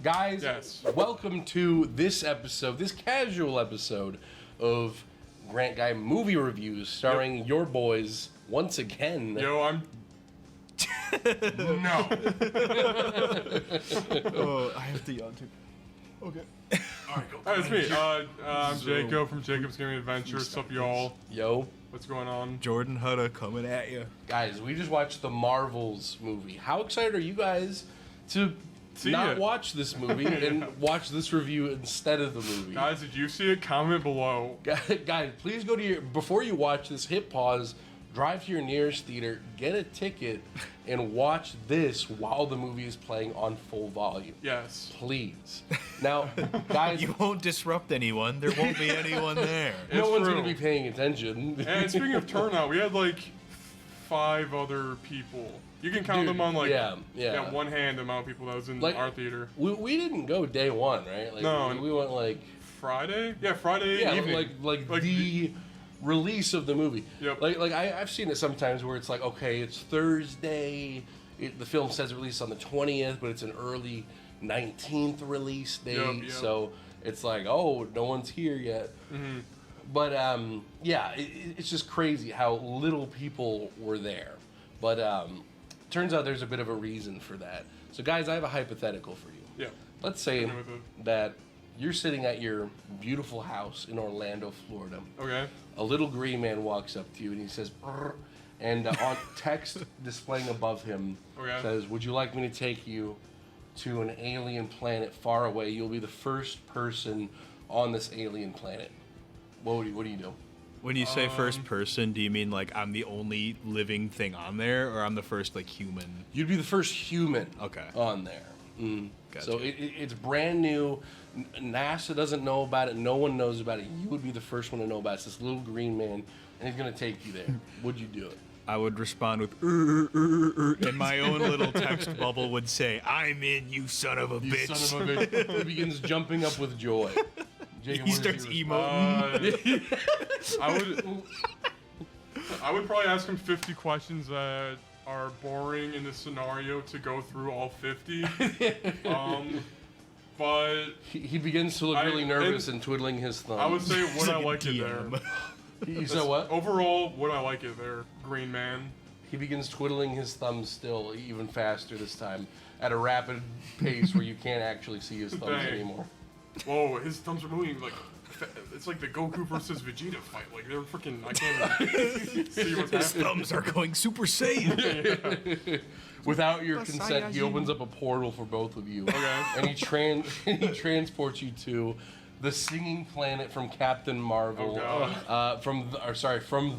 Guys, Yes. welcome to this episode, this casual episode of Grant Guy Movie Reviews, starring your boys once again. Yo, I'm. No. Oh, I have to yawn too. Okay. Alright, go. Hi, it's me. I'm Jacob from Jacob's Gaming Adventure. What's up, y'all? Yo, What's going on? Jordan Hutta coming at you. guys, we just watched the Marvels movie. How excited are you guys to See not it. watch this movie and watch this review instead of the movie? Guys, did you see it? Comment below. Guys, please go to your, before you watch this, hit pause, drive to your nearest theater, get a ticket, and watch this while the movie is playing on full volume. Yes. Please. Now, guys, You won't disrupt anyone. There won't be anyone there. no It's one's true. going to be paying attention. And speaking of turnout, we had like 5 other people. You can count Dude, them on like yeah. one hand the amount of people that was in Like- our theater. We didn't go day one, right? Like, No. we went like, Friday? Yeah, Friday yeah, evening. like the release of the movie. Yep. Like I've seen it sometimes where it's like, okay, it's Thursday. The film says release on the 20th, but it's an early 19th release date. Yep. So it's like, oh, no one's here yet. But yeah, it's just crazy how little people were there. But turns out there's a bit of a reason for that. So guys, I have a hypothetical for you. Yeah. Let's say Hit me with it. that you're sitting at your beautiful house in Orlando, Florida. Okay. A little green man walks up to you and he says, "Brr," and on text displaying above him Okay. says, "Would you like me to take you to an alien planet far away? You'll be the first person on this alien planet." What do you do? When you say first person, do you mean like I'm the only living thing on there, or I'm the first like human? You'd be the first human Okay. on there. Gotcha. So it's brand new. NASA doesn't know about it. No one knows about it. You would be the first one to know about it. It's this little green man, and he's going to take you there. Would you do it? I would respond with and my own little text bubble would say, "I'm in, you son of a You bitch." son of a bitch. He begins jumping up with joy. Jacob, He what is starts your emoting. I would probably ask him 50 questions that are boring in this scenario to go through all 50. But He begins to look really nervous and twiddling his thumb. I would say would I like it DM. there? You said what? Overall, would I like it there, Green Man? He begins twiddling his thumb still, even faster this time, at a rapid pace where you can't actually see his thumbs Dang. anymore. Whoa, his thumbs are moving like it's like the Goku versus Vegeta fight. Like they're freaking. I can't even see what's His happening. thumbs are going Super Saiyan. Without your consent, he Saiyajin. opens up a portal for both of you. Okay. And he transports you to the singing planet from Captain Marvel. Oh, God. From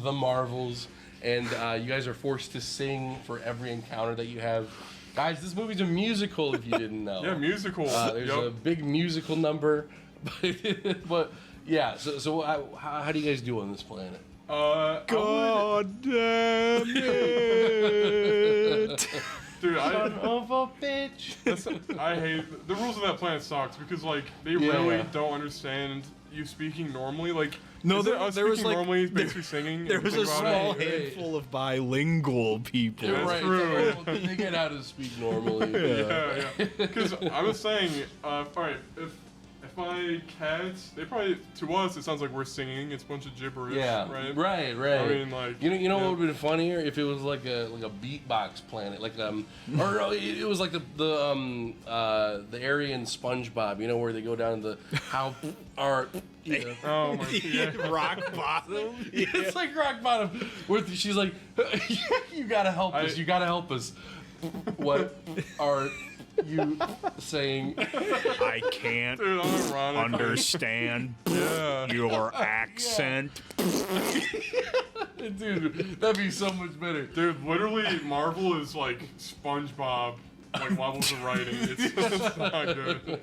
the Marvels. And you guys are forced to sing for every encounter that you have. Guys, this movie's a musical if you didn't know. Yeah, musical. There's a Yup. big musical number. But yeah, so how do you guys do on this planet? God damn it! Dude, Of a bitch. I hate the rules of that planet sucks because like they Yeah. really don't understand you speaking normally. Like No, is there- it us there was, speaking like- normally there- basically singing. There and was a think about small it? Right. handful of bilingual people. Yeah, Right. true. So, they get how to speak normally. Yeah, yeah. Because I was saying, all right, if my cats, they probably to us it sounds like we're singing. It's a bunch of gibberish. Yeah, Right. right. I mean, like, you know yeah. what would have been funnier if it was like a beatbox planet, like or no, it was like the area in SpongeBob, you know, where they go down to the how art. Yeah. Oh my god. Rock bottom. It's like rock bottom. Where she's like, "You gotta help us. You gotta help us." What are you saying? I can't Dude, I'm ironic. understand Yeah. your accent. Dude, that'd be so much better. Dude, literally, Marvel is like SpongeBob, like levels of writing. It's not good.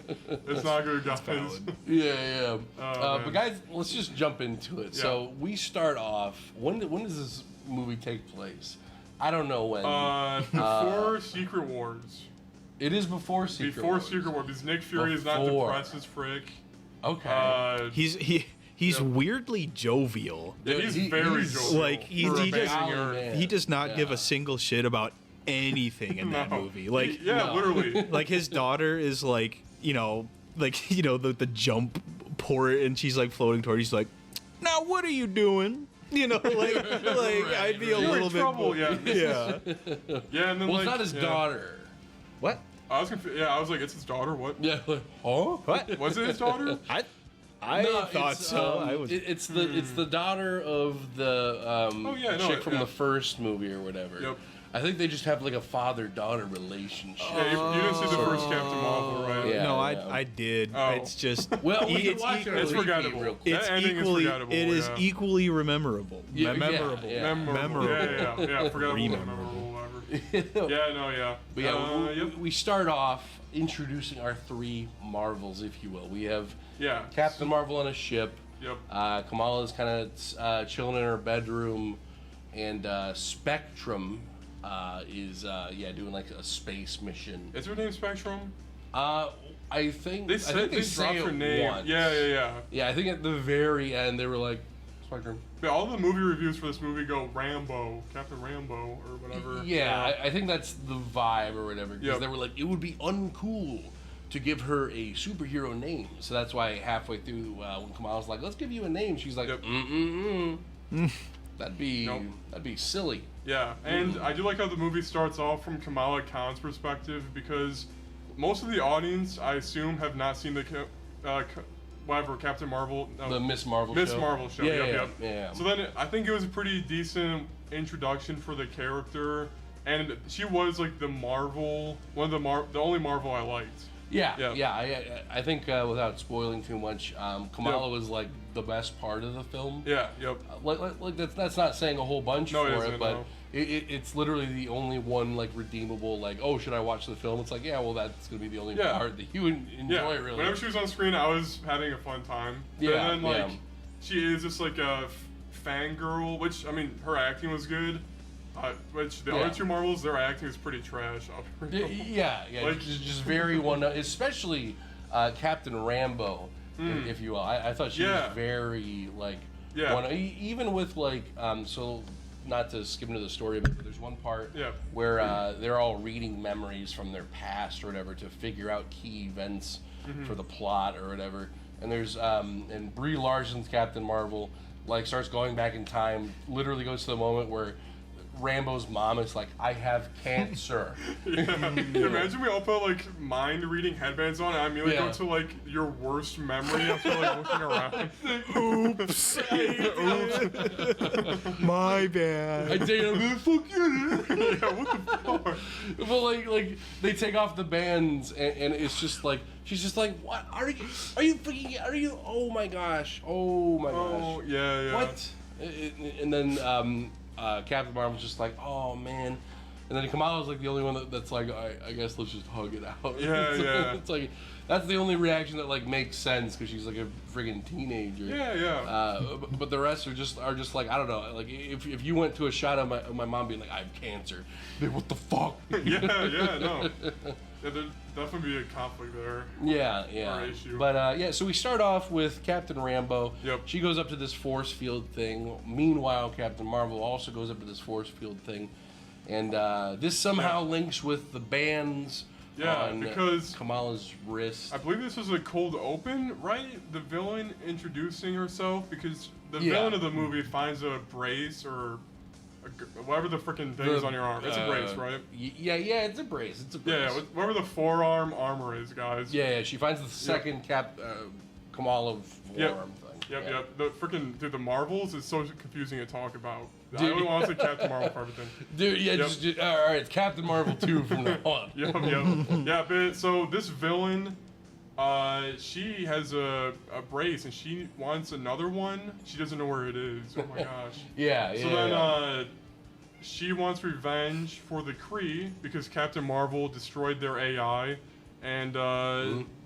It's not good, guys. Yeah. man. But guys, let's just jump into it. Yeah. So we start off. When does this movie take place? I don't know when. Before Secret Wars. It is before Secret Before Wars. Secret Wars, because Nick Fury is not Before. depressed as frick. Okay. He's weirdly jovial. Yeah, he's He- very he's- jovial. like, for he a just- banging Golly, Earth. man. He does not give Yeah. a single shit about anything in that No. movie. Like, yeah, No. literally. like his daughter is like the jump port, and she's like floating towards. She's like, "Now what are you doing?" I'd be a You're in little bit trouble, more, yeah. yeah. Yeah, and then Well, like it's not his yeah. daughter. What? I was confused. Yeah, I was like, it's his daughter. What? Yeah. Like, huh? What? Was it his daughter? I No, thought it's, so. I was. It's the daughter of the chick from yeah. the first movie or whatever. Yep. I think they just have like a father-daughter relationship. Yeah, you didn't see the first Captain Marvel, right? Yeah. No, I did. Oh. It's just Well, we can it's watch it on It's repeat forgettable. real quick. it's That ending is equally forgettable, it is yeah. equally memorable. Yeah, memorable. yeah. Memorable. Yeah. Forgettable, Rememberable. memorable, whatever. Yeah, no, yeah. But yeah, Yep. we start off introducing our three Marvels, if you will. We have Yeah. Captain Marvel on a ship. Yep. Kamala's kind of chilling in her bedroom, and Spectrum is doing like a space mission. Is her name Spectrum? I think They said they say dropped her it name. once. Yeah. Yeah, I think at the very end they were like Spectrum. But all the movie reviews for this movie go Rambo, Captain Rambo, or whatever. Yeah, I think that's the vibe or whatever. Because Yep. they were like, it would be uncool to give her a superhero name. So that's why halfway through, when Kamala's like, let's give you a name, she's like, Yep. That'd be silly. Yeah, and I do like how the movie starts off from Kamala Khan's perspective, because most of the audience, I assume, have not seen the Captain Marvel. No, The Miss Marvel Miss show. Marvel show. Yeah. So then I think it was a pretty decent introduction for the character, and she was like the Marvel, the only Marvel I liked. Yeah. I think without spoiling too much, Kamala Yep. was like the best part of the film. Yeah. Yep. Like that's not saying a whole bunch No, it for it, isn't, but no. it's literally the only one like redeemable. Like, oh, should I watch the film? It's like, yeah, well, that's gonna be the only Yeah. part that you enjoy. Yeah. Really. Whenever she was on screen, I was having a fun time. Yeah, And then like yeah. she is just like a fangirl, which I mean, her acting was good. Which the Yeah. other two Marvels, their acting is pretty trash. I'll be real. Yeah. Like- just very one, especially Captain Rambo, if you will. I thought she Yeah. was very like Yeah. even with like so. Not to skip into the story, but there's one part Yeah. where they're all reading memories from their past or whatever to figure out key events for the plot or whatever. And there's and Brie Larson's Captain Marvel like starts going back in time, literally goes to the moment where Rambo's mom is like, I have cancer. Yeah. Imagine we all put like mind reading headbands on and I immediately Yeah. go to like your worst memory after like looking around. Oops. My bad. I did. I'm gonna fuck you. Yeah, what the fuck? But like they take off the bands and it's just like she's just like, what are you freaking oh my gosh Oh, yeah. what and then Captain Marvel's just like, oh man, and then Kamala's like the only one that's like, I guess let's just hug it out. Yeah, yeah. It's like that's the only reaction that like makes sense because she's like a friggin' teenager. Yeah. But the rest are just like, I don't know, like if you went to a shot of my mom being like, I have cancer, like, what the fuck? Yeah, no. Yeah, there'd definitely be a conflict there. Yeah. Or issue. But so we start off with Captain Rambo. Yep. She goes up to this force field thing. Meanwhile, Captain Marvel also goes up to this force field thing, and this somehow links with the bands. Yeah, on because Kamala's wrist. I believe this was a cold open, right? The villain introducing herself, because the Yeah. villain of the movie finds a brace or whatever the freaking thing is on your arm. It's a brace, right? Yeah, it's a brace. It's a brace. Yeah, whatever the forearm armor is, guys. Yeah, she finds the second Kamala forearm thing. Yep. The freaking the Marvels is so confusing to talk about. I only want to say Captain Marvel for everything. Dude, yeah, Yep. just all right. It's Captain Marvel 2 from now on. Yep. Yeah, but so this villain, she has a brace and she wants another one. She doesn't know where it is. Oh my gosh. Yeah. So then she wants revenge for the Kree because Captain Marvel destroyed their AI, and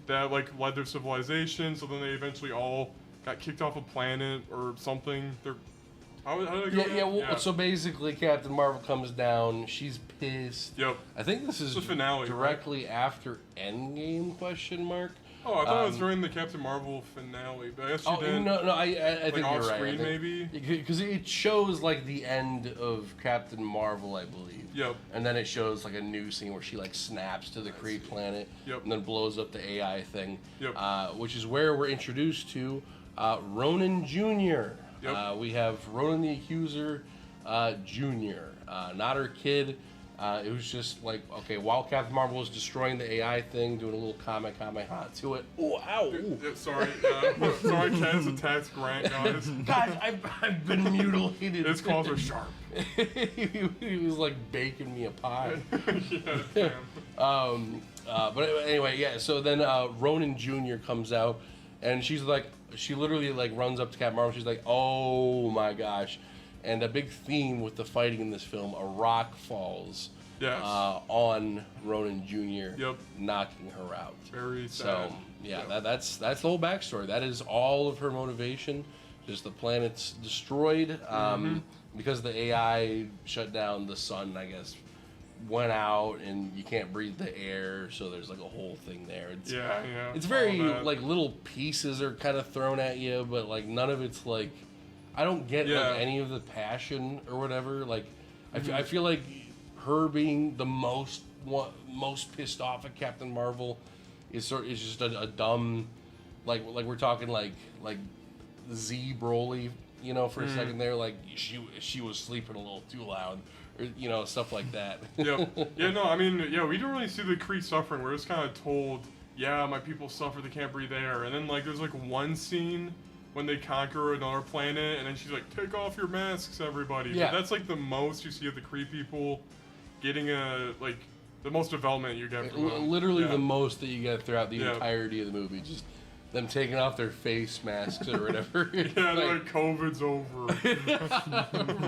that like led their civilization. So then they eventually all got kicked off a planet or something. How did it go? Well, so basically, Captain Marvel comes down. She's pissed. Yep. I think this is the finale, directly after Endgame ? Oh, I thought it was during the Captain Marvel finale, but I guess she Oh didn't. no, I think off you're right. screen, maybe? Because it shows like the end of Captain Marvel, I believe. Yep. And then it shows like a new scene where she like snaps to the Kree planet. Yep. And then blows up the AI thing. Yep. Which is where we're introduced to Ronan Jr. Yep. We have Ronan the Accuser Jr. Not her kid. It was just like, okay, while Captain Marvel was destroying the AI thing, doing a little Kamehameha to it. Ooh, ow! Ooh. Yeah, sorry, sorry, Ken's attacks Grant, guys. Guys, I've been mutilated. His claws are sharp. he was like baking me a pie. Yeah, damn. But anyway, yeah. So then Ronan Jr. comes out, and she literally like runs up to Captain Marvel. She's like, "Oh my gosh!" And a big theme with the fighting in this film: a rock falls Yes. on Ronan Jr. Yep. knocking her out. Very sad. So yeah, Yep. that's the whole backstory. That is all of her motivation. Just the planet's destroyed because the AI shut down. The sun, I guess, went out, and you can't breathe the air. So there's like a whole thing there. It's, Yeah. it's all very that. like little pieces are kind of thrown at you, but like none of it's like I don't get Yeah. like any of the passion or whatever. Like I feel like her being the most pissed off at Captain Marvel is just a dumb like we're talking like Z Broly, you know, for a second there, like she was sleeping a little too loud, or you know, stuff like that. Yep. Yeah, no, I mean, yeah, we don't really see the Kree suffering. We're just kind of told, yeah, my people suffer, they can't breathe air. And then, like, there's, like, one scene when they conquer another planet, and then she's like, take off your masks, everybody. Yeah. But that's, like, the most you see of the Kree people getting, the most development you get from them. Literally Yeah. the most that you get throughout the Yeah. entirety of the movie, just them taking off their face masks or whatever. Yeah, they're like, COVID's over.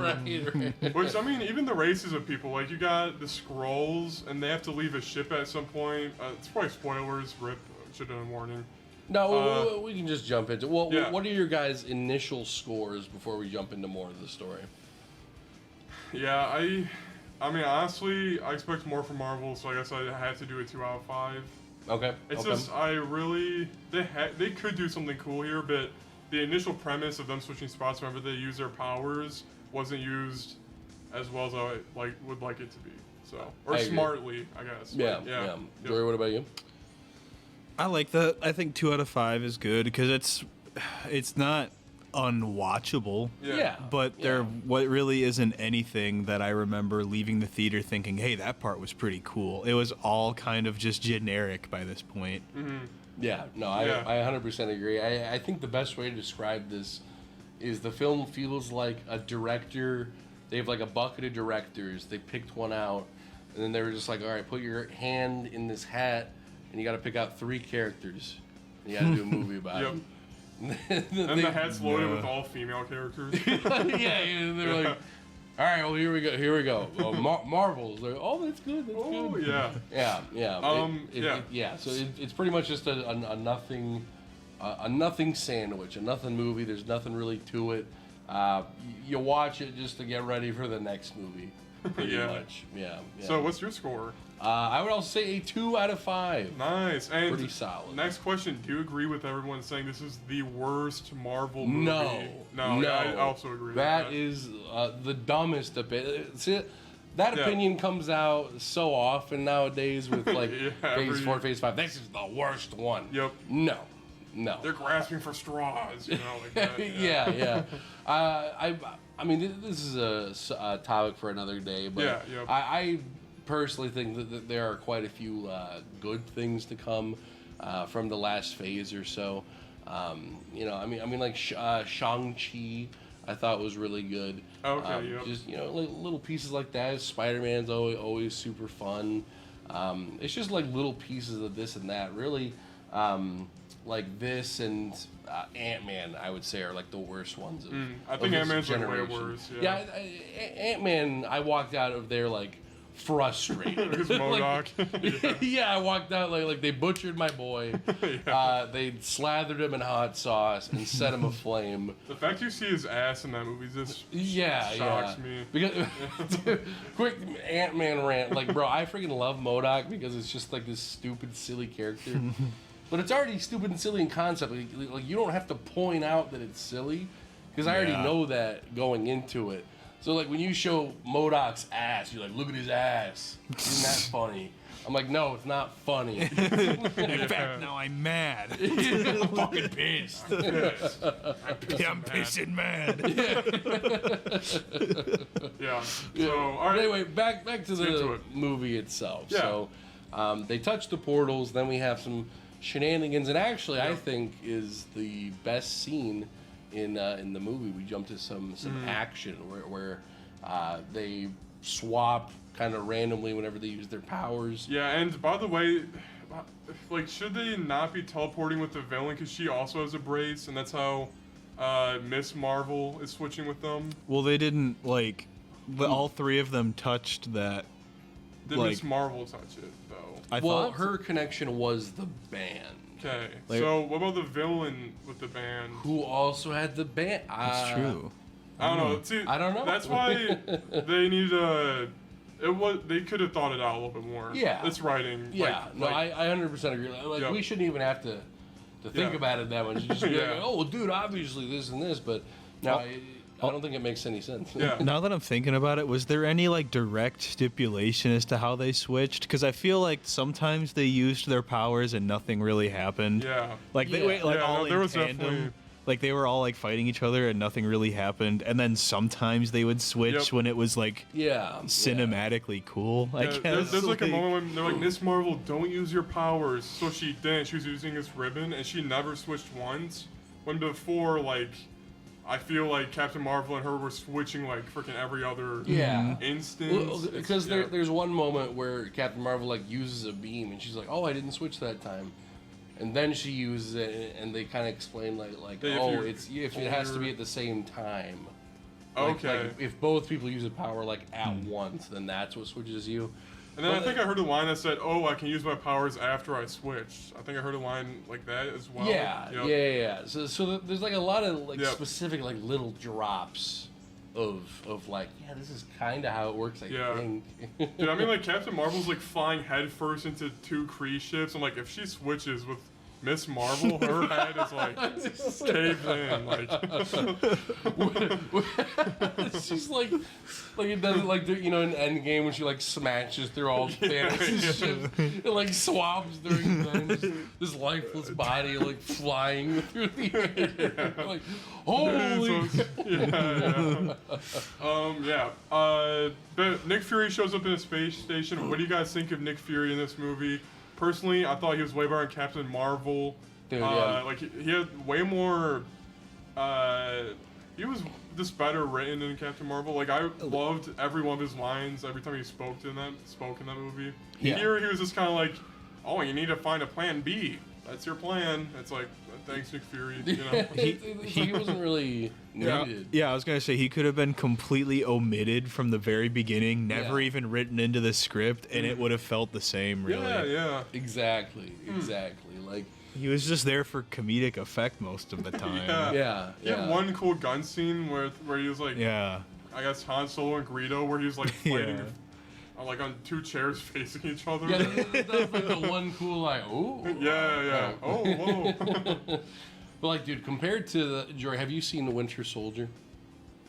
right. Which, I mean, even the races of people, like, you got the Skrulls, and they have to leave a ship at some point. It's probably spoilers, rip, should have done a warning. No, we can just jump into. Well, Yeah. what are your guys' initial scores before we jump into more of the story? Yeah, I mean, honestly, I expect more from Marvel, so I guess I had to do a 2 out of 5. Okay. It's okay. just, they could do something cool here, but the initial premise of them switching spots whenever they use their powers wasn't used as well as I would like it to be. So, or I agree. smartly, I guess. Yeah, But, yeah. Yep. Jory, what about you? I like that. I think 2 out of 5 is good because it's not unwatchable. Yeah. But there, what really isn't anything that I remember leaving the theater thinking, "Hey, that part was pretty cool." It was all kind of just generic by this point. Yeah, no, Yeah. I 100% agree. I think the best way to describe this is the film feels like a director. They have like a bucket of directors. They picked one out, and then they were just like, all right, put your hand in this hat, and you got to pick out 3 characters. And you got to do a movie about Yep. them. And the hat's loaded with all female characters. yeah, they're like, all right, well, here we go. Marvel's like, oh, that's good, that's Oh, good. yeah. Yeah. Yeah. So it's pretty much just a nothing sandwich, a nothing movie. There's nothing really to it. You watch it just to get ready for the next movie. Pretty Yeah. much. Yeah. So, what's your score? I would also say a 2 out of 5. Nice. And Pretty solid. Next question: do you agree with everyone saying this is the worst Marvel movie? No. Yeah, I also agree. That with is the dumbest opinion. See, that Yeah. opinion comes out so often nowadays with like Yeah, Phase every- 4, Phase 5. This is the worst one. Yep. No. They're grasping for straws, you know, like that. yeah. I mean, this is a topic for another day, but Yeah, yep. I personally think that there are quite a few good things to come from the last phase or so. You know, I mean, like Shang-Chi, I thought was really good. Okay, yep. Just little pieces like that. Spider-Man's always super fun. It's just like little pieces of this and that. Really, like this and Ant-Man, I would say, are like the worst ones. I of think this Ant-Man's like way generation. worse. Yeah, Ant-Man, I walked out of there like frustrated. Because Like, MODOK. yeah, I walked out like they butchered my boy. They slathered him in hot sauce and set him aflame. The fact you see his ass in that movie just shocks me. Because quick Ant-Man rant, like bro, I freaking love MODOK because it's just like this stupid, silly character. But it's already stupid and silly in concept. Like you don't have to point out that it's silly, because I already Yeah. know that going into it. So like when you show MODOK's ass, you're like, look at his ass. Isn't that funny? I'm like, no, it's not funny. In fact, now I'm mad. I'm fucking pissed. Yeah, I'm pissing mad. Yeah. So, all But right. anyway, back to into the it. movie itself. Yeah. So they touch the portals, then we have some shenanigans, and actually, I think is the best scene in the movie. We jump to some action where they swap kind of randomly whenever they use their powers. Yeah, and by the way, like, should they not be teleporting with the villain? Because she also has a brace, and that's how Miss Marvel is switching with them. Well, they didn't like. All three of them touched that. Did Like- Miss Marvel touch it, though? I Well, thought her connection was the band, Okay. Like- So, what about the villain with the band? who also had the band. It's true. I don't know. See, I don't know. That's why they need a. They could have thought it out a little bit more. Yeah. It's writing. Yeah, like, no, I 100% agree. Like, Yeah. we shouldn't even have to think Yeah. about it that much. You just be Yeah. like, oh, well, dude, obviously this and this, but no, I don't think it makes any sense. Yeah. Now that I'm thinking about it, was there any like direct stipulation as to how they switched? Because I feel like sometimes they used their powers and nothing really happened. Yeah. Like they Yeah. wait, like Yeah, all no, there in was tandem. definitely- Like they were all like fighting each other and nothing really happened. And then sometimes they would switch Yep. when it was like Yeah. cinematically cool. I Yeah, guess. there's like a moment when they're like, Miss Marvel, don't use your powers. So she didn't. She was using this ribbon, and she never switched once. When before, like, I feel like Captain Marvel and her were switching like freaking every other Yeah. instance. Well, It's- because yeah. there's one moment where Captain Marvel like uses a beam and she's like, "Oh, I didn't switch that time," and then she uses it and they kind of explain like, Yeah, if "Oh, you're it's if it has to be older- at the same time." Like, Okay. Like if both people use a power like at once, then that's what switches you. And then I But- think I heard a line that said, "Oh, I can use my powers after I switch." I think I heard a line like that as well. Yeah, Yep. yeah. So there's like a lot of like Yep. specific like little drops of like, yeah, this is kind of how it works. I Yeah. think. Dude, I mean, like, Captain Marvel's, like, flying headfirst into 2 Kree ships. I'm like, if she switches with Miss Marvel, her head is, like, caved in. Like, She's like it doesn't like in Endgame when she like smashes through all Thanos' ships. It like swaps during then this lifeless body like flying through the air. Like holy. But Nick Fury shows up in a space station. What do you guys think of Nick Fury in this movie? Personally, I thought he was way better than Captain Marvel. Dude, yeah. Like, he had way more. He was just better written than Captain Marvel. Like, I loved every one of his lines every time he spoke in that movie. Yeah. Here, he was just kind of like, "Oh, you need to find a plan B. That's your plan." It's like, thanks, Nick Fury. You know. He wasn't really needed. Yeah, I was gonna say he could have been completely omitted from the very beginning, never Yeah. even written into the script, and it would have felt the same. Really, Yeah. Exactly. Like he was just there for comedic effect most of the time. Yeah. He had yeah. one cool gun scene where he was like, Yeah. I guess Han Solo and Greedo, where he was like fighting, Yeah. like on 2 chairs facing each other. Yeah, that's like the one cool like ooh. Yeah. Oh, whoa. But like, dude, compared to the Jory, have you seen The Winter Soldier?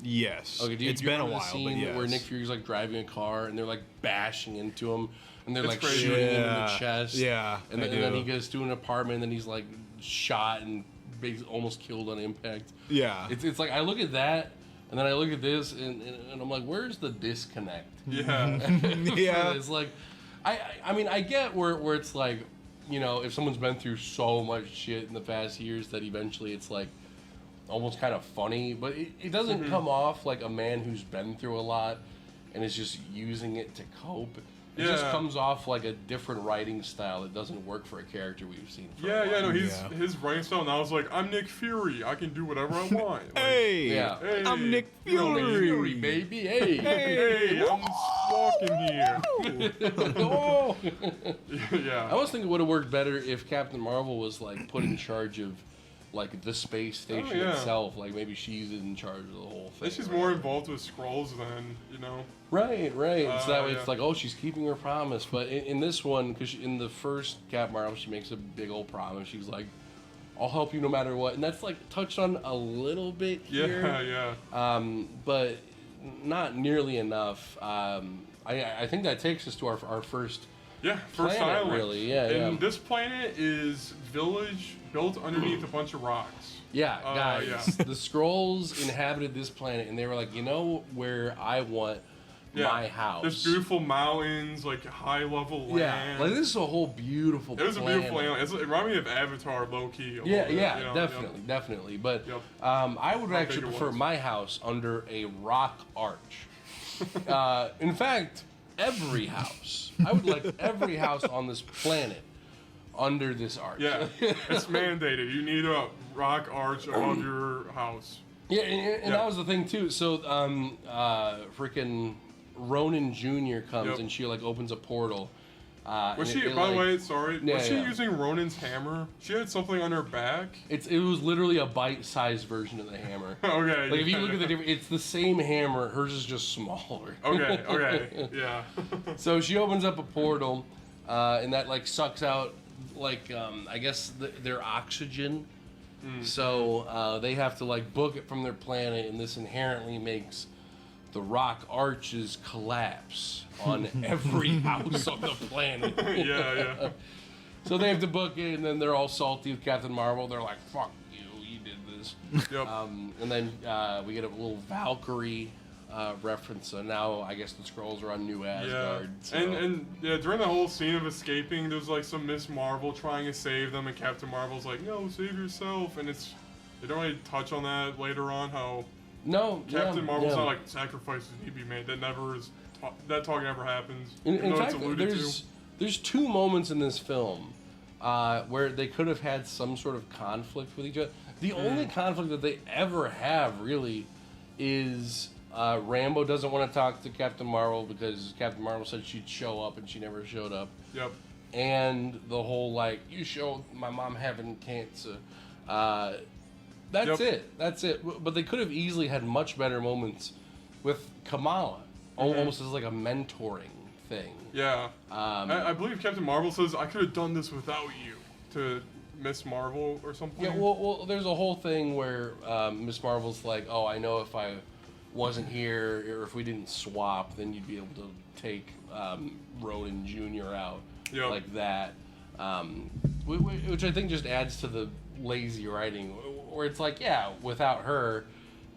Yes. Okay, do It's you been a remember while, the but scene yes. where Nick Fury's like driving a car and they're like bashing into him and they're It's like crazy. shooting him in the Yeah. chest. Yeah, and I then do. he goes to an apartment and then he's like shot and basically almost killed on impact. Yeah. It's like I look at that and then I look at this and I'm like, where's the disconnect? Yeah. Yeah. It's like, I mean, I get where it's like, you know, if someone's been through so much shit in the past years that eventually it's like almost kind of funny, but it doesn't come off like a man who's been through a lot and is just using it to cope. It just Yeah. comes off like a different writing style that doesn't work for a character we've seen. For a Yeah, no, while. his writing style now is like, I'm Nick Fury. I can do whatever I want. Like, Hey. Yeah. Hey, I'm Nick You're Nick Fury. Fury, baby. Hey. Hey, I'm walking here. Oh. I Yeah. always think it would have worked better if Captain Marvel was like put in charge of like the space station yeah. itself. Like maybe she's in charge of the whole I thing. think she's or more whatever. involved with scrolls than, you know. Right. So that way yeah. it's like, oh, she's keeping her promise. But in this one, because in the first Cap Marvel, she makes a big old promise. She's like, I'll help you no matter what. And that's like touched on a little bit here. Yeah. But not nearly enough. I think that takes us to our first. Yeah, first Planet, island. really, yeah, And yeah. this planet is village built underneath a bunch of rocks. Yeah, guys, yeah. the Skrulls inhabited this planet, and they were like, you know where I want Yeah. my house. There's beautiful mountains, like high level land. Yeah, like this is a whole beautiful. It was a planet. beautiful island. It reminded me of Avatar, low key. Yeah, yeah, you know, definitely, definitely. But Yep. I would How actually big it prefer was. my house under a rock arch. In fact, every house. I would like every house on this planet under this arch. Yeah, it's mandated. You need a rock arch above your house. Yeah, and Yeah. that was the thing too. So, freaking Ronan Jr. comes Yep. and she like opens a portal. Was and she? it, By the like- way, sorry. Yeah, Was she yeah. using Ronan's hammer? She had something on her back. it was literally a bite-sized version of the hammer. Okay. Like if you look at the different, it's the same hammer. Hers is just smaller. Okay. Yeah. So she opens up a portal, and that like sucks out like I guess their oxygen. So they have to like book it from their planet, and this inherently makes the rock arches collapse on every house on the planet. yeah. So they have to book it, and then they're all salty with Captain Marvel. They're like, "Fuck you did this." Yep. And then we get a little Valkyrie reference. So now I guess the Skrulls are on New Yeah, Asgard. So. and yeah, during the whole scene of escaping, there's like some Miss Marvel trying to save them, and Captain Marvel's like, "No, save yourself." And they don't really touch on that later on. How no, Captain Marvel's yeah. not like sacrifices need to be made. That never is. That talk never happens. In even though fact, it's alluded there's two moments in this film where they could have had some sort of conflict with each other. The only conflict that they ever have really is Rambo doesn't want to talk to Captain Marvel because Captain Marvel said she'd show up and she never showed up. Yep. And the whole like you showed my mom having cancer. That's Yep. That's it. But they could have easily had much better moments with Kamala, almost as like a mentoring thing. Yeah. I believe Captain Marvel says, "I could have done this without you," to Miss Marvel or something. Yeah, well, there's a whole thing where Miss Marvel's like, "Oh, I know if I wasn't here or if we didn't swap, then you'd be able to take Ronan Jr. out Yep. like that," which I think just adds to the lazy writing, where it's like, yeah, without her,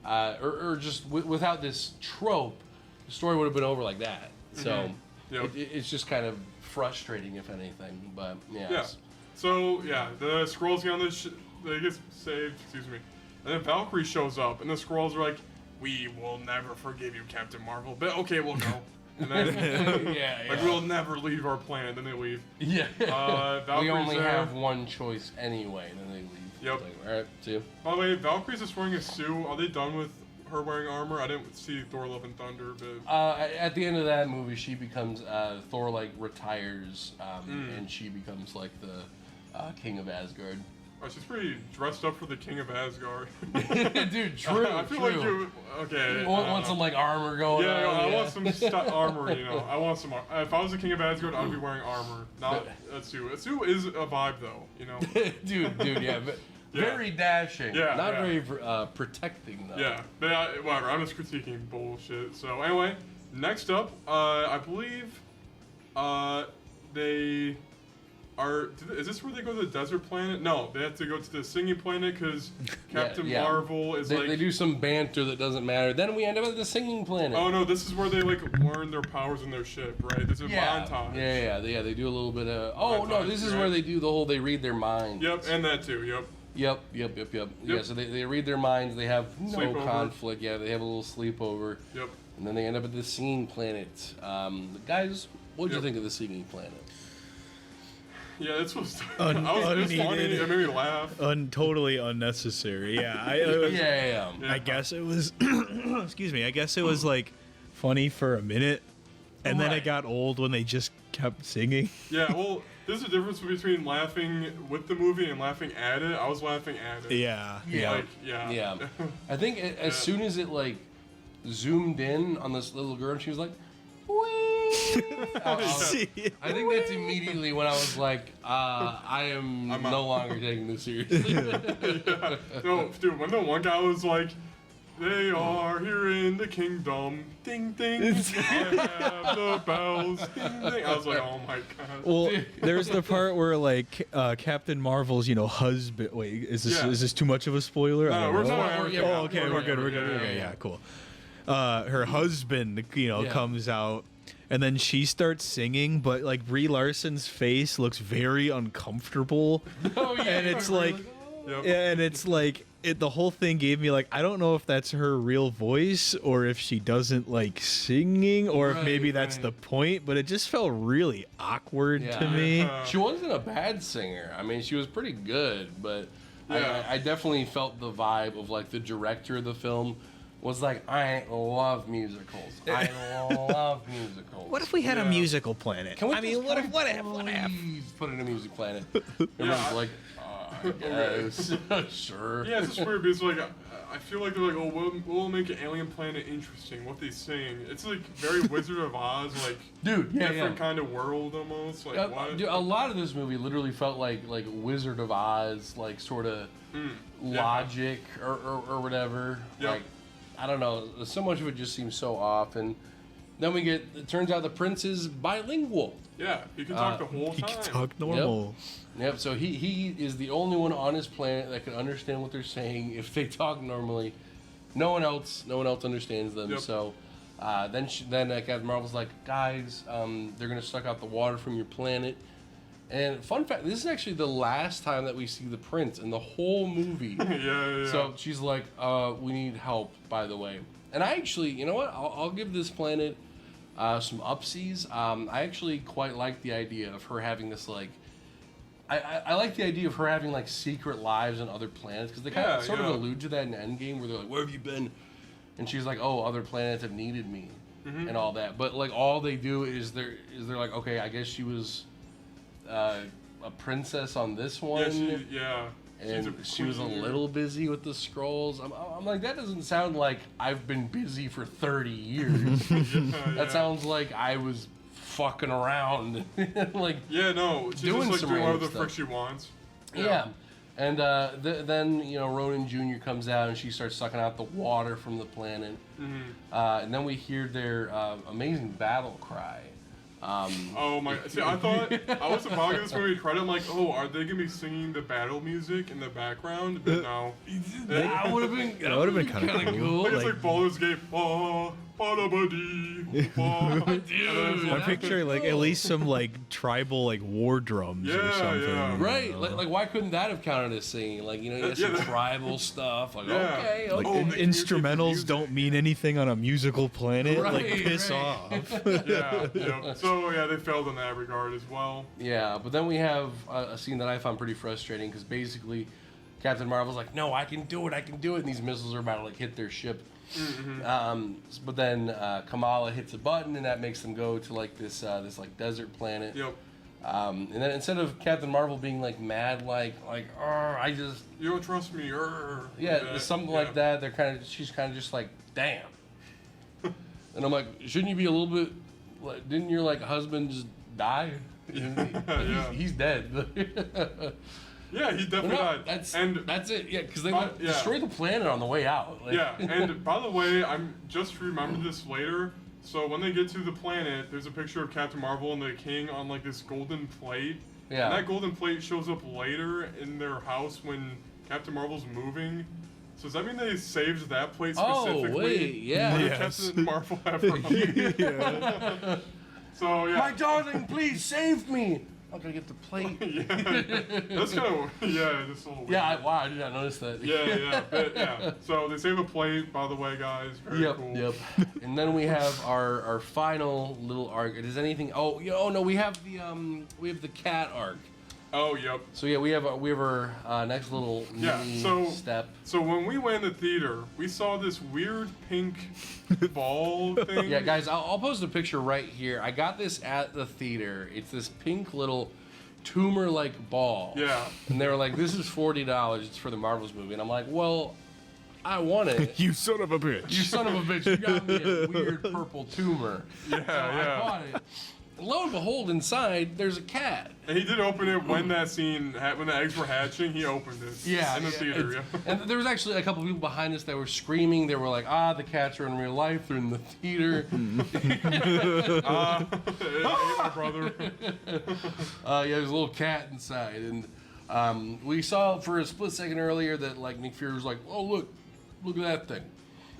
or just without this trope, the story would have been over like that. So Yep. it's just kind of frustrating, if anything. But yeah. Yeah. So yeah, the Skrulls get on this. They get saved. Excuse me. And then Valkyrie shows up, and the Skrulls are like, "We will never forgive you, Captain Marvel." But okay, we'll go. And then yeah, like we'll never leave our planet. Then they leave. Yeah. we Valkyrie's only there. have one choice anyway, and then they leave. Yep. Like, all right, see you. By the way, Valkyrie's just wearing a suit. Are they done with her wearing armor? I didn't see Thor: Love and Thunder, but At the end of that movie, she becomes Thor. Like retires, and she becomes like the King of Asgard. oh, she's pretty dressed up for the King of Asgard. Dude, true. I feel true. like you. Okay. You want some like armor going Yeah, on? I want some armor, you know. I want some if I was the King of Asgard, I'd be wearing armor, not a suit. A suit is a vibe, though, you know. dude, yeah. Yeah. Very dashing. Yeah, Not yeah. very protecting, though. Yeah, but whatever, I'm just critiquing bullshit. So, anyway, next up, I believe they are... Is this where they go to the desert planet? No, they have to go to the singing planet because Captain yeah. Marvel is like... They do some banter that doesn't matter. Then we end up at the singing planet. Oh, no, this is where they, like, learn their powers in their ship, right? There's a montage. Yeah, they do a little bit of... Oh, no, Montage, this is right. where they do the whole... They read their minds. Yep, and that too, yep. Yep. Yeah, so they read their minds. They have no Sleepover. conflict. Yeah, they have a little sleepover. Yep. And then they end up at the singing planet. Guys, what did you Yep. think of the singing planet? Yeah, this was... it was funny. Unneeded. It made me laugh. Totally unnecessary. Yeah, Yeah. I guess it was. Excuse me. I guess it was like funny for a minute, And then Right. it got old when they just kept singing. Yeah, well, there's a difference between laughing with the movie and laughing at it. I was laughing at it. Yeah. Yeah. Like, yeah. Yeah. I think as soon as it like zoomed in on this little girl, and she was like, "Wee." I think that's immediately when I was like, I am I'm no out. longer taking this seriously. No, dude, when the one guy was like, "They are here in the kingdom, ding ding, I have the bells, ding ding." I was like, "Oh my god." Well, there's the part where like Captain Marvel's, husband. Wait, is this too much of a spoiler? I No, don't we're know. not. yeah, Oh, okay, we're good. Yeah, Okay, yeah. yeah, cool. Her husband, Yeah. comes out, and then she starts singing, but like Brie Larson's face looks very uncomfortable, Oh, yeah, and it's you're like, Yep. and it's like the whole thing gave me like I don't know if that's her real voice or if she doesn't like singing or if Right, maybe that's right. the point, but it just felt really awkward to Yeah. me. She wasn't a bad singer. I mean, she was pretty good, but Yeah. I definitely felt the vibe of like the director of the film was like, I love musicals. I love musicals. What if we had a Yeah. musical planet? Can we I mean, just what if kind what of if what if? please put in a music planet? Yeah, Everyone's like, I guess. Sure. Yeah, it's just weird because like I feel like they're like, "Oh, we'll make an alien planet interesting. What they sing." It's like very Wizard of Oz, like Dude, yeah, different yeah. kind of world almost. Like what? Dude, a lot of this movie literally felt like Wizard of Oz, like sort of Yeah. logic or whatever. Yep. Like, I don't know. So much of it just seems so off. And then it turns out the prince is bilingual. Yeah, you can talk the whole He time. can talk normal. Yep, so he is the only one on his planet that can understand what they're saying if they talk normally. No one else understands them. Yep. So then Captain Marvel's like, guys, they're gonna suck out the water from your planet. And fun fact, this is actually the last time that we see the prince in the whole movie. Yeah. So she's like, we need help, by the way. And I actually, you know what? I'll give this planet some upsies. I actually quite like the idea of her having this, like, I like the idea of her having, like, secret lives on other planets. Because they kind of sort of allude to that in Endgame, where they're like, where have you been? And she's like, oh, other planets have needed me. And all that. But, like, all they do is they're like, okay, I guess she was a princess on this one. Yeah. And she was a queen. little busy with the scrolls. I'm like, that doesn't sound like I've been busy for 30 years. That sounds like I was fucking around. Like, Yeah, no, she's doing just like some doing whatever random the frick stuff. she wants. yeah. And then, Ronan Jr. comes out and she starts sucking out the water from the planet. And then we hear their amazing battle cry. Oh my! See, I thought I was about to give this movie credit. I'm like, oh, are they gonna be singing the battle music in the background? But no. That would have been kinda cool. Like, it's like- like Baldur's Gate. Dude. I picture like at least some like tribal like war drums or Yeah, something. yeah. Right, like why couldn't that have counted as singing? Like, you have some Yeah. tribal stuff. Like, Yeah. okay, Like okay. Oh, make music with instrumentals music. don't mean anything on a musical planet. Like Right, piss right. off. Yeah. So yeah, they failed in that regard as well. Yeah, but then we have a scene that I found pretty frustrating because basically Captain Marvel's like, no, I can do it, and these missiles are about to like hit their ship. But then Kamala hits a button and that makes them go to like this like desert planet. Yep. And then instead of Captain Marvel being like mad, like I just You don't trust me, something like that. She's kind of just like, damn. And I'm like, shouldn't you be a little bit? Like, didn't your like husband just die? Yeah. He's dead. Yeah, he definitely died. That's it. Yeah, because they Yeah. destroyed the planet on the way out. Like, Yeah, and by the way, I'm just remembered this later. So when they get to the planet, there's a picture of Captain Marvel and the King on like this golden plate. Yeah. And that golden plate shows up later in their house when Captain Marvel's moving. So does that mean they saved that plate specifically? Oh wait, yeah. For Yes. Captain Marvel ever. So yeah. My darling, please save me. I'm gonna get the plate. Yeah. That's kind of just a little weird. Yeah, wow, I did not notice that. Yeah. So they save a plate, by the way, guys. Very cool. Yep. And then we have our final little arc. Does anything? Oh no, we have the cat arc. Oh, yep. So yeah, we have our next little Yeah, mini so- step. So when we went in the theater, we saw this weird pink ball thing. Yeah, guys, I'll post a picture right here. I got this at the theater. It's this pink little tumor-like ball. Yeah. And they were like, "This is $40. It's for the Marvels movie." And I'm like, "Well, I want it." You son of a bitch. You son of a bitch! You got me a weird purple tumor. Yeah, So I yeah. bought it. And lo and behold, inside there's a cat. And he did open it when that scene, when the eggs were hatching. He opened it. Yeah, In the theater. it's- Yeah. And there was actually a couple people behind us that were screaming. They were like, "The cats are in real life. They're in the theater." Hey, my brother. Yeah, there's a little cat inside, and we saw for a split second earlier that like Nick Fury was like, "Oh look at that thing,"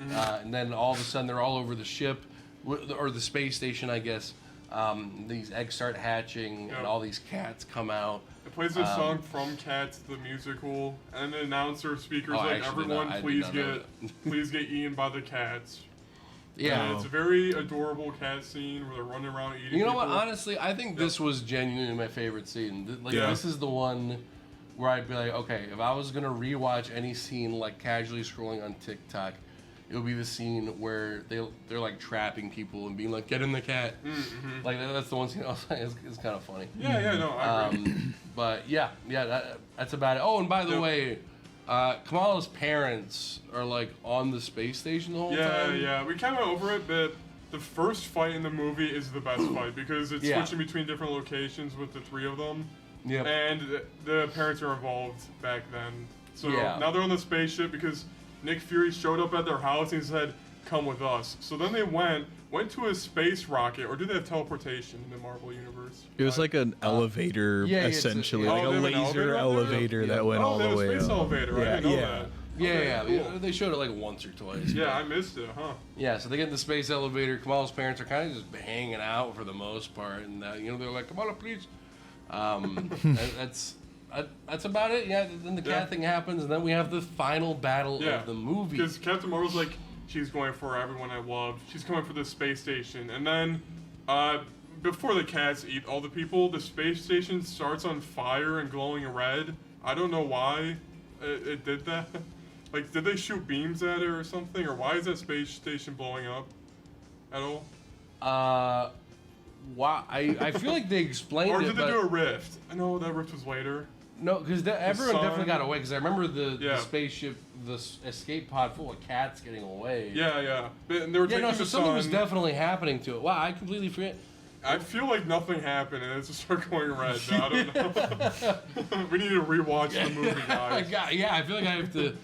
and then all of a sudden they're all over the ship or the space station, I guess. These eggs start hatching, Yep. and all these cats come out. It plays a song from Cats the musical, and the announcer speakers Oh, I like, actually did "Everyone, not- I did please not know please get eaten by the cats." Yeah. And it's a very adorable cat scene where they're running around eating. You know what? people. Honestly, I think this was genuinely my favorite scene. Like Yeah. this is the one where I'd be like, okay, if I was gonna rewatch any scene like casually scrolling on TikTok, it would be the scene where they're like trapping people and being like, "Get in the cat." Like that's the one scene I was like, it's kind of funny. Yeah, no, I agree. But yeah, that's about it. Oh, and by the Yep. way, Kamala's parents are like on the space station the whole time. Yeah, we kind of went over it, but the first fight in the movie is the best fight because it's Yeah. switching between different locations with the three of them. Yep. And the parents are involved back then. So Yeah. now they're on the spaceship because Nick Fury showed up at their house and he said, "Come with us." So then they went to a space rocket, or do they have teleportation in the Marvel universe? It was like an elevator, yeah, it's a- essentially, Oh, like they a have an laser elevator up there? elevator Yeah. that went Oh, all they the have a way space up. elevator. I Yeah, didn't know yeah. that. Yeah, Okay, yeah. cool. They showed it like once or twice. Yeah, I missed it, huh? Yeah, so they get in the space elevator. Kamala's parents are kind of just hanging out for the most part, and they're like, "Kamala, please." That's about it. Yeah. Then the cat Yeah. thing happens, and then we have the final battle Yeah. of the movie. Because Captain Marvel's like, she's going for everyone I loved. She's coming for the space station. And then, before the cats eat all the people, the space station starts on fire and glowing red. I don't know why it did that. Like, did they shoot beams at it or something? Or why is that space station blowing up at all? Why? I feel like they explained Or it, did they but do a rift? I know that rift was later. no, because everyone sun- definitely got away. Because I remember the Yeah. spaceship, escape pod full of cats getting away. Yeah. But they were Yeah, taking no, so the something was sun. definitely happening to it. Wow, I completely forget. I feel like nothing happened and it just started going red. I don't know. We need to rewatch the movie, guys. Yeah, I feel like I have to.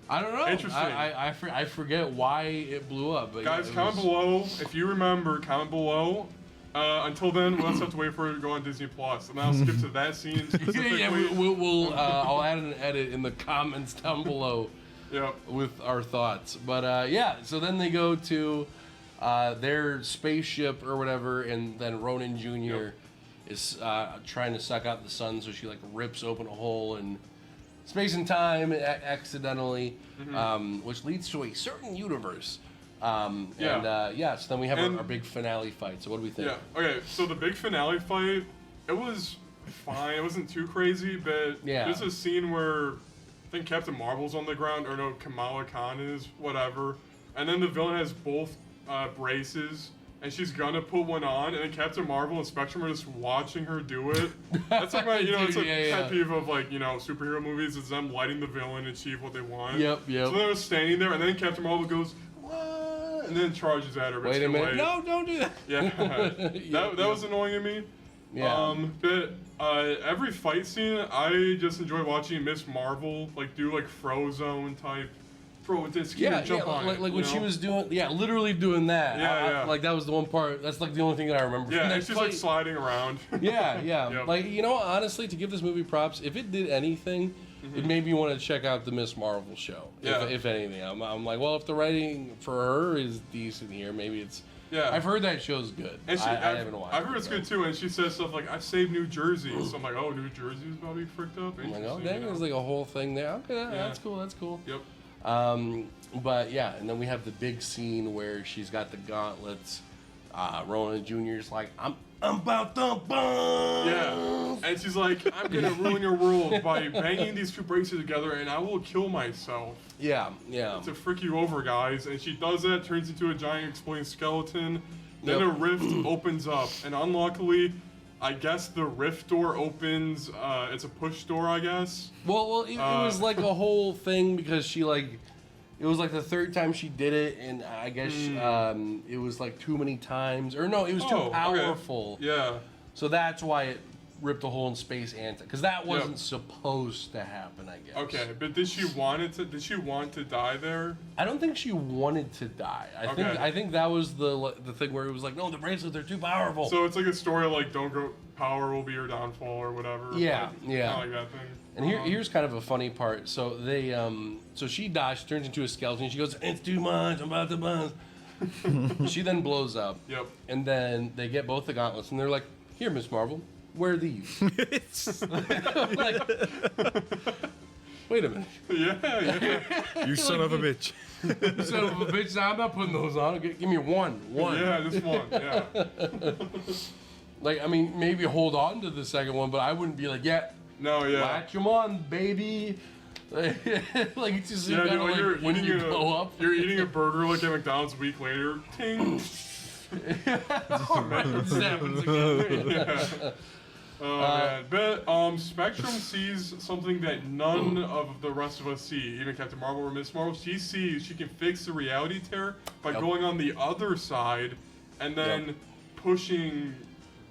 I don't know. Interesting. I forget why it blew up. But Guys, yeah, it comment was- below if you remember. Comment below. Until then, we'll just have to wait for it to go on Disney Plus, and I'll skip to that scene specifically. Yeah, we'll I'll add an edit in the comments down below Yep. with our thoughts. But yeah, so then they go to their spaceship or whatever, and then Ronan Jr. Yep. is trying to suck out the sun, so she like rips open a hole in space and time accidentally, which leads to a certain universe. So then we have And- our big finale fight. So what do we think? Yeah. Okay. So the big finale fight, it was fine. It wasn't too crazy, but Yeah. there's a scene where I think Captain Marvel's on the ground, or no, Kamala Khan is, whatever, and then the villain has both braces. And she's gonna put one on, and then Captain Marvel and Spectrum are just watching her do it. That's like my, it's a pet peeve of like, superhero movies. Is them letting the villain achieve what they want. Yep. So they were standing there, and then Captain Marvel goes, "What?" and then charges at her. But Wait it's a too minute. late. No, don't do that. Yeah, that was annoying to me. Yeah. But every fight scene, I just enjoy watching Miss Marvel do like Frozone type, throw a disc here, jump on like it, when you she know? was doing, literally doing that. Yeah. Like that was the one part. That's like the only thing that I remember. from Yeah, that it's just like fight. sliding around. Yeah. Yep. Like honestly, to give this movie props, if it did anything, it made me want to check out the Miss Marvel show. Yeah. If anything, I'm like, well, if the writing for her is decent here, maybe it's. Yeah. I've heard that show's good. And I haven't watched. I've heard it's good too, and she says stuff like, "I saved New Jersey," so I'm like, "Oh, New Jersey's about to be fricked up." I'm like, oh Interesting, dang, you know? there's like a whole thing there. Okay, that's cool. That's cool. Yep. But yeah, and then we have the big scene where she's got the gauntlets. Ronan Jr.'s like, I'm I'm about to bomb. Yeah, and she's like, I'm gonna ruin your world by banging these two braces together, and I will kill myself Yeah, yeah. to frick you over, guys. And she does that, turns into a giant exploding skeleton. Then Yep. a rift opens up, and unluckily, I guess the rift door opens. It's a push door, I guess. Well, it was like a whole thing because she like, it was like the third time she did it, and I guess it was like too many times, or no, it was too Oh, okay. powerful. Yeah. So that's why it ripped a hole in space and because that wasn't supposed to happen, I guess. Okay, but did she want it to? Did she want to die there? I don't think she wanted to die. I think that was the thing where it was like, no, the bracelets are too powerful. So it's like a story like don't go, power will be your downfall or whatever. Yeah, like, yeah. Kinda like that thing. And here's kind of a funny part. So they so she dies, she turns into a skeleton. She goes, it's too much. I'm about to buzz. She then blows up. Yep. And then they get both the gauntlets, and they're like, here, Miss Marvel, wear these. Like, wait a minute. Yeah. You son of a bitch. You son of a bitch, I'm not putting those on. Give me one. Yeah, just one. Yeah. Like, I mean, maybe hold on to the second one, but I wouldn't be like, yeah, No, yeah. latch them on, baby. Like, it's just Yeah, kind dude, of like you're like when eating you a, blow up. You're eating a burger like at McDonald's a week later. Ting. This happens again. Yeah. Oh man, but Spectrum sees something that none of the rest of us see. Even Captain Marvel or Miss Marvel, she sees she can fix the reality tear by Yep. going on the other side and then Yep. pushing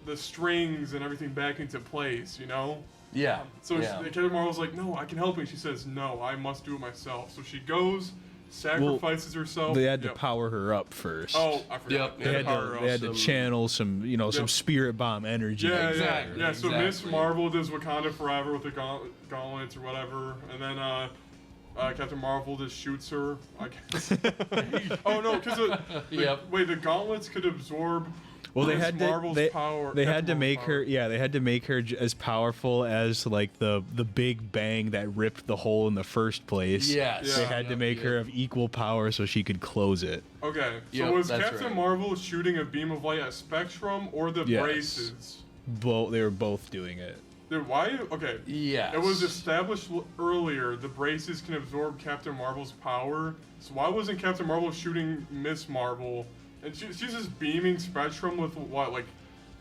the strings and everything back into place. You know. Yeah. So yeah. Captain Marvel's like, no, I can help you. She says, no, I must do it myself. So she goes, sacrifices herself. They had to Yep. power her up first. Oh, I forgot. Yep. They had power to, her they up. had to some- channel some, you know, some Yep. spirit bomb energy. Yeah, Exactly, yeah. So Miss exactly. Marvel does Wakanda Forever with the gauntlets or whatever, and then Captain Marvel just shoots her. I guess. Oh no, because Yep. wait, the gauntlets could absorb. Well, they Miss had to Marvel's power. they Captain had to Marvel's make power. her they had to make her as powerful as like the big bang that ripped the hole in the first place. Yes. They Yeah. had to Yep, make yep. her of equal power so she could close it. Okay, so Yep, was that's Captain right. Marvel shooting a beam of light at Spectrum or the Yes. braces? They were both doing it. Dude, why? Okay. Yes. It was established earlier the braces can absorb Captain Marvel's power. So why wasn't Captain Marvel shooting Miss Marvel? And she's just beaming Spectrum with what, like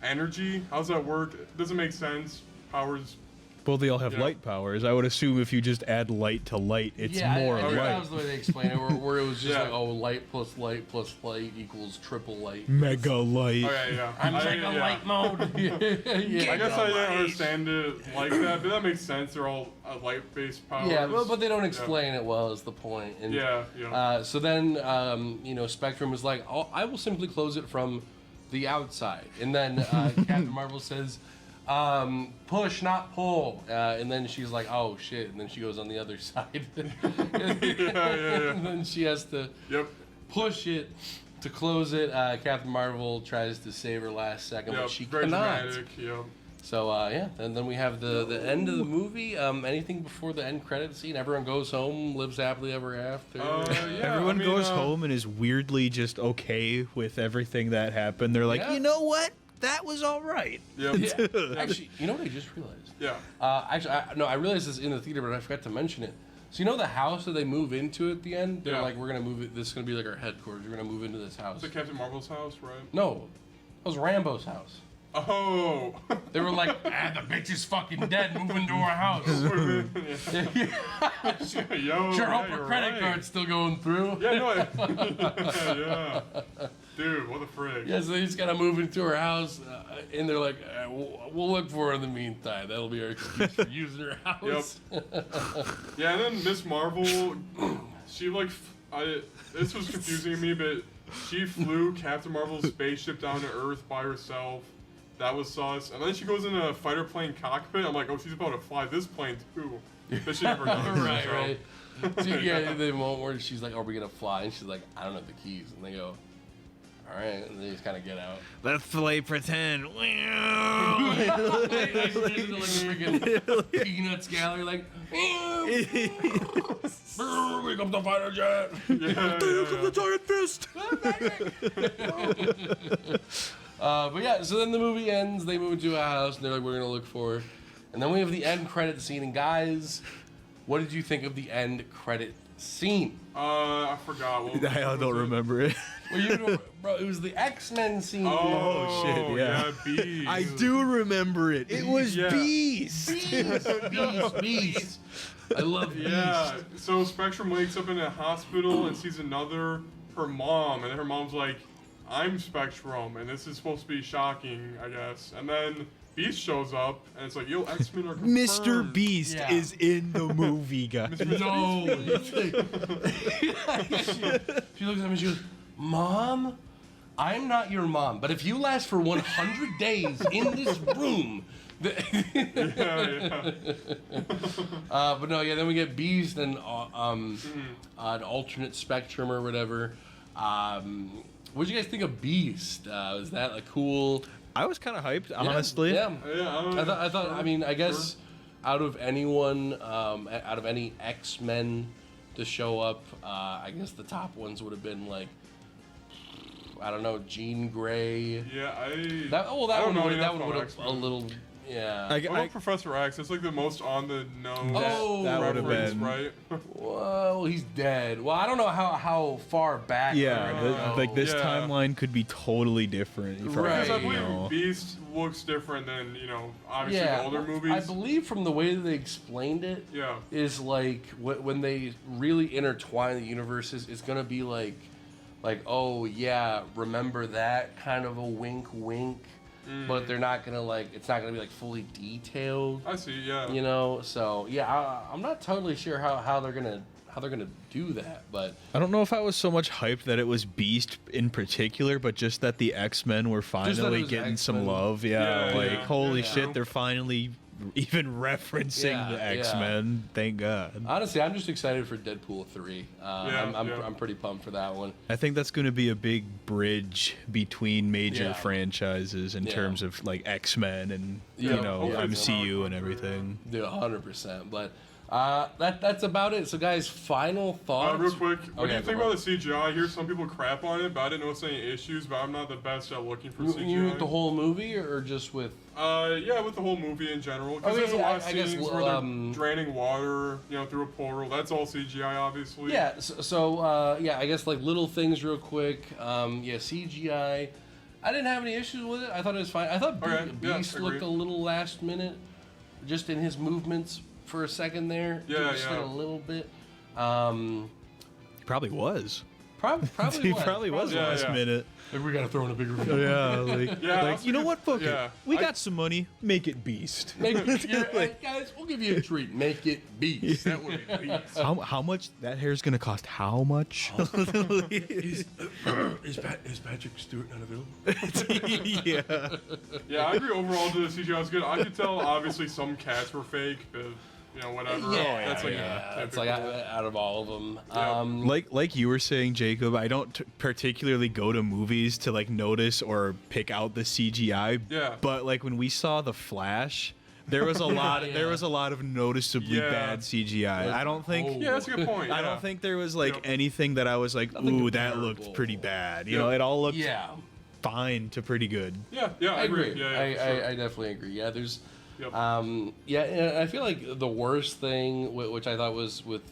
energy? How's that work? It doesn't make sense. Powers. Well, they all have Yeah. light powers. I would assume if you just add light to light, it's yeah, more I think light. that was the way they explained it, where it was just Yeah. like, oh, light plus light equals triple light. Mega light. Oh yeah, yeah. I'm I- like a light mode. yeah, I guess I light. didn't understand it like that, but that makes sense. They're all light-based powers. Yeah, well, but they don't explain it well. Is the point? And, Yeah, yeah. So then, Spectrum is like, oh, I will simply close it from the outside, and then Captain Marvel says, push, not pull. And then she's like, oh shit, and then she goes on the other side. yeah. And then she has to Yep. push it to close it. Captain Marvel tries to save her last second, Yep. but she Very cannot. dramatic. Yep. So yeah, and then we have the end of the movie. Anything before the end credit scene? Everyone goes home, lives happily ever after. Yeah, Everyone I mean, goes home and is weirdly just okay with everything that happened. They're like, Yeah. you know what? That was all right. Yep. Yeah. Actually, you know what I just realized? Yeah. I realized this in the theater, but I forgot to mention it. So you know the house that they move into at the end? They're Yeah. like, we're gonna move it. This is gonna be like our headquarters. We're gonna move into this house. It's like Captain Marvel's house, right? No, that was Rambo's house. Oh. They were like, the bitch is fucking dead. Move into our house. Yo, Sure, hope yeah, her you're credit right. card's still going through. Yeah, no. Yeah. Dude, what the frig? Yeah, so they just gotta move into her house, and they're like, we'll look for her in the meantime. That'll be our excuse for using her house. Yeah, and then Miss Marvel, she like, this was confusing to me, but she flew Captain Marvel's spaceship down to Earth by herself. That was sus. And then she goes in a fighter plane cockpit. I'm like, oh, she's about to fly this plane too. But she never does. right, so. right. So, yeah, the moment where she's like, are we gonna fly? And she's like, I don't have the keys. And they go, all right. And they just kind of get out. Let's play pretend. I just did it like freaking Peanuts gallery, like, here comes the fighter jet. Yeah, yeah, yeah. Giant fist. But yeah, so then the movie ends. They move into a house, and they're like, "We're gonna look for her." And then we have the end credit scene. And guys, what did you think of the end credit scene? I forgot. What I was don't it? remember it. Well, you bro, it was the X-Men scene. Oh, shit, yeah. Beast. I do remember it. It was Yeah. Beast. Beast. I love Beast. Yeah. So Spectrum wakes up in a hospital and sees her mom, and her mom's like, "I'm Spectrum," and this is supposed to be shocking, I guess. And then Beast shows up, and it's like, "Yo, X-Men are confirmed." Mr. Beast Yeah. is in the movie, guys. No. She looks at me and she goes, "Mom, I'm not your mom, but if you last for 100 days in this room." Yeah. But no, yeah, then we get Beast and an alternate Spectrum or whatever. What did you guys think of Beast? Was that like cool? I was kind of hyped, honestly. Yeah. Yeah. I thought. I mean, I guess out of anyone, out of any X-Men to show up, I guess the top ones would have been like, I don't know, Jean Grey. Yeah. That I don't know enough about would have X-Men. a little. Yeah. What about Professor X? It's like the most on the nose that would have reference, been- right? Well, he's dead. Well, I don't know how far back. Yeah, they're gonna go. like this Yeah. timeline could be totally different. From, Right. Because I you believe know. Beast looks different than, obviously Yeah, the older movies. I believe from the way that they explained it, Yeah. is like when they really intertwine the universes, it's gonna be like, oh yeah, remember that kind of a wink, wink, but they're not gonna it's not gonna be like fully detailed, I see, yeah. you know. So yeah, I'm not totally sure how they're gonna do that, but I don't know if I was so much hyped that it was Beast in particular, but just that the X-Men were that it finally was getting some X-Men. love. Yeah, Yeah, like yeah. holy Yeah. shit, they're finally even referencing Yeah, the yeah. X-Men. Thank God. honestly, I'm just excited for Deadpool 3. I'm pretty pumped for that one. I think that's going to be a big bridge between major Yeah. franchises in Yeah. terms of like X-Men and Yeah, you know hopefully it's MCU not and for- everything. Yeah, 100%. But that's about it. So, guys, final thoughts. Real quick, what do Okay, you think go about the CGI? I hear some people crap on it, but I didn't notice any issues, but I'm not the best at looking for You CGI. with the whole movie, or just with? Yeah, with the whole movie in general. Because Okay, there's a lot of I guess, scenes where they're draining water, through a portal. That's all CGI, obviously. Yeah. So yeah, I guess like little things, real quick. Yeah, CGI. I didn't have any issues with it. I thought it was fine. I thought Okay, yeah, Beast agreed. looked a little last minute, just in his movements for a second there. Yeah, just yeah. did a little bit. He probably was. Probably He was. probably was Yeah, last yeah. minute. Maybe we gotta throw in a bigger. Yeah, like, Yeah, I like was you know thinking- what? Fuck yeah. it. We I- got some money. Make it Beast. Guys, we'll give you a treat. Make it Beast. That would be Beast. How much that hair's gonna cost? How much? Is Patrick Stewart not available? yeah. Yeah, I agree overall the CGI was good. I could tell, obviously, some cats were fake, but, whatever. That's like It's like out of all of them. Yeah. Like you were saying, Jacob, I don't particularly go to movies to like notice or pick out the CGI. Yeah. But like when we saw The Flash, there was a lot. Yeah. There was a lot of noticeably Yeah. bad CGI. I don't think. Oh. Yeah, that's a good point. I yeah. don't think there was like Yep. anything that I was like, Nothing ooh, that comparable. looked pretty bad. You Yep. know, it all looked Yeah, fine to pretty good. Yeah, I agree. Yeah, for sure. I definitely agree. Yeah, there's. Yep. Yeah, and I feel like the worst thing, which I thought was with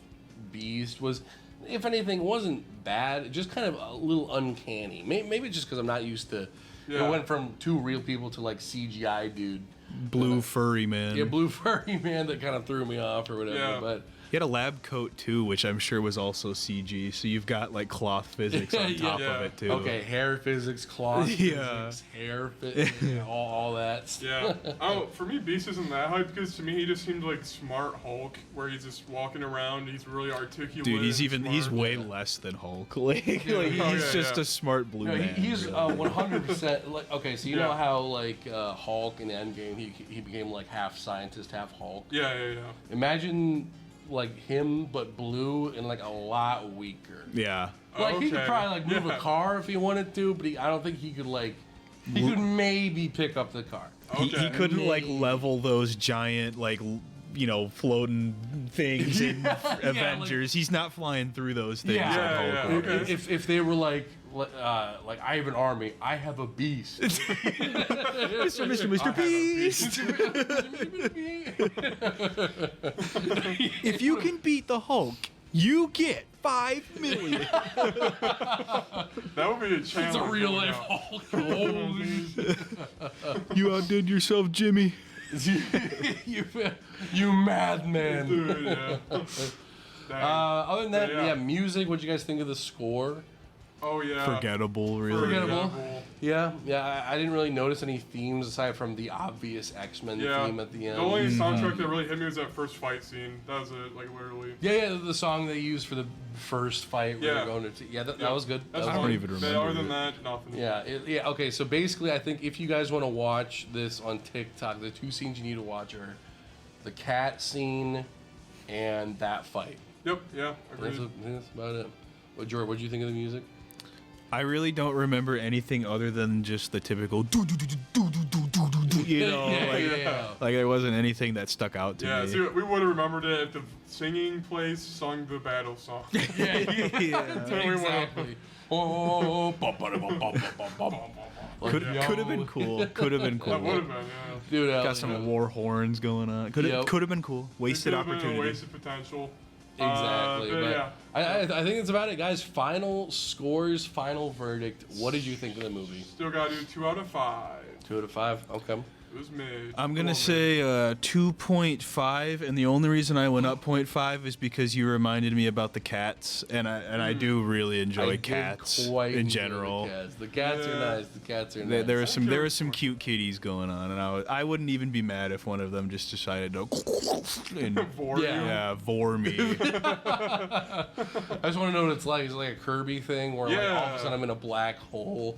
Beast, was, if anything, wasn't bad. Just kind of a little uncanny. Maybe just because I'm not used to. Yeah. It went from two real people to like CGI dude. Blue furry man. Yeah, blue furry man that kind of threw me off or whatever. Yeah. But He had a lab coat too, which I'm sure was also CG. So you've got like cloth physics on top Yeah. of it too. okay, hair physics, cloth Yeah. physics, hair physics, all that. Yeah. Oh, for me, Beast isn't that hype because to me he just seemed like smart Hulk, where he's just walking around. He's really articulate. Dude, he's and he's smart. way less than Hulk. Like, he's Oh, yeah, just yeah. a smart blue No, man. he's really. 100% like, okay. So you know Yeah. how like Hulk in Endgame, he became like half scientist, half Hulk. Yeah. Imagine like him but blue and like a lot weaker. yeah. Like he could Okay. probably like move Yeah. a car if he wanted to, but I don't think he could like. He could maybe pick up the car. He Okay. couldn't like Maybe. level those giant like floating things in Yeah, Avengers. He's not flying through those things Yeah. like Yeah, Hulk. yeah, would. okay. If they were like like I have an army, I have a beast. Mr. Beast. If you can beat the Hulk, you get 5 million. That would be a challenge. It's a real going life out. Hulk. Holy shit. You outdid yourself, Jimmy. you madman. Dude, yeah. Dang. Other than that, Yeah. yeah, music. What'd you guys think of the score? Oh yeah. Forgettable, really. Forgettable. Yeah, I didn't really notice any themes aside from the obvious X-Men Yeah. theme at the end. The only soundtrack that really hit me was that first fight scene. That was it, like literally. Yeah, the song they used for the first fight. Yeah. Were going to that was good. That's That was I don't fun. even But remember other than it. that, nothing. Yeah, okay, so basically I think if you guys want to watch this on TikTok, the 2 scenes you need to watch are the cat scene and that fight. Yep. Yeah. That's, Agreed. that's about it. Well, George, what did you think of the music? I really don't remember anything other than just the typical you know, like there wasn't anything that stuck out to Yeah. me. See, we would have remembered it if the singing place sung the battle song. Yeah. Exactly. Oh, Could have been cool. Could have been That would cool. have been. Yeah. Dude, Got some war horns going on. Could Yep. have been cool. Wasted It could've been a opportunity. wasted potential. Exactly. But but yeah. I think that's about it, guys. Final scores, final verdict. What did you think of the movie? Still got to do 2 out of 5. 2 out of 5. Okay. It was mid. I'm gonna Well, say 2.5, and the only reason I went up 0.5 is because you reminded me about the cats, and I do really enjoy I cats did quite in enjoy general. The cats are Yeah. nice. The cats are nice. There was some cute kitties going on, and I wouldn't even be mad if one of them just decided to and Vor Yeah. you. yeah vor me. I just want to know what it's like. Is it like a Kirby thing where like all of Yeah. a sudden I'm in a black hole?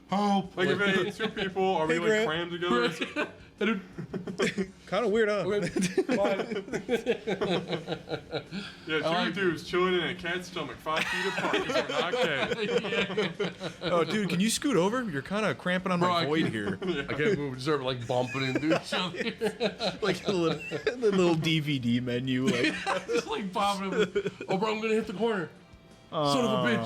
Help! Like if it 2 people are we like Grant. crammed together? Kind of weird, huh? Yeah, 2 dudes chilling in a cat's stomach 5 feet apart because we're not gay. Oh, dude, can you scoot over? You're kind of cramping on Bro, my I void can't- here. I can't move. Just start like bumping into each other. Like the little DVD menu. Like, Just like popping. Oh, bro, I'm gonna hit the corner. Son of a bitch.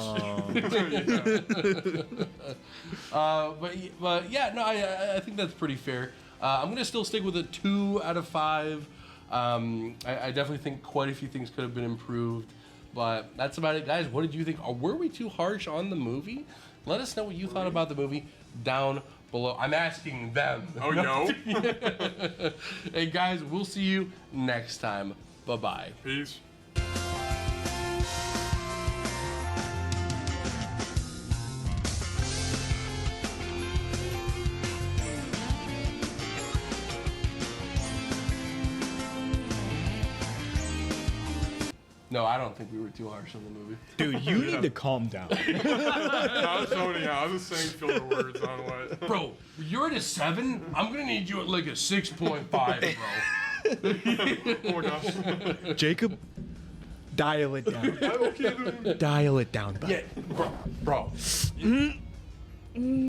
But yeah, no, I think that's pretty fair. I'm gonna still stick with a 2 out of 5. I definitely think quite a few things could have been improved, but that's about it, guys. What did you think? Were we too harsh on the movie? Let us know what you thought about the movie down below. I'm asking them. Oh, no. Hey, guys, we'll see you next time. Bye bye. Peace. No, I don't think we were too harsh on the movie. dude, you need to calm down. I was zoning out. I was just saying filler words on what. Bro, you're at a 7. I'm gonna need you at like a 6.5, bro. Oh my gosh. Jacob, dial it down. Okay, dude. Dial it down, bud. Yeah, bro.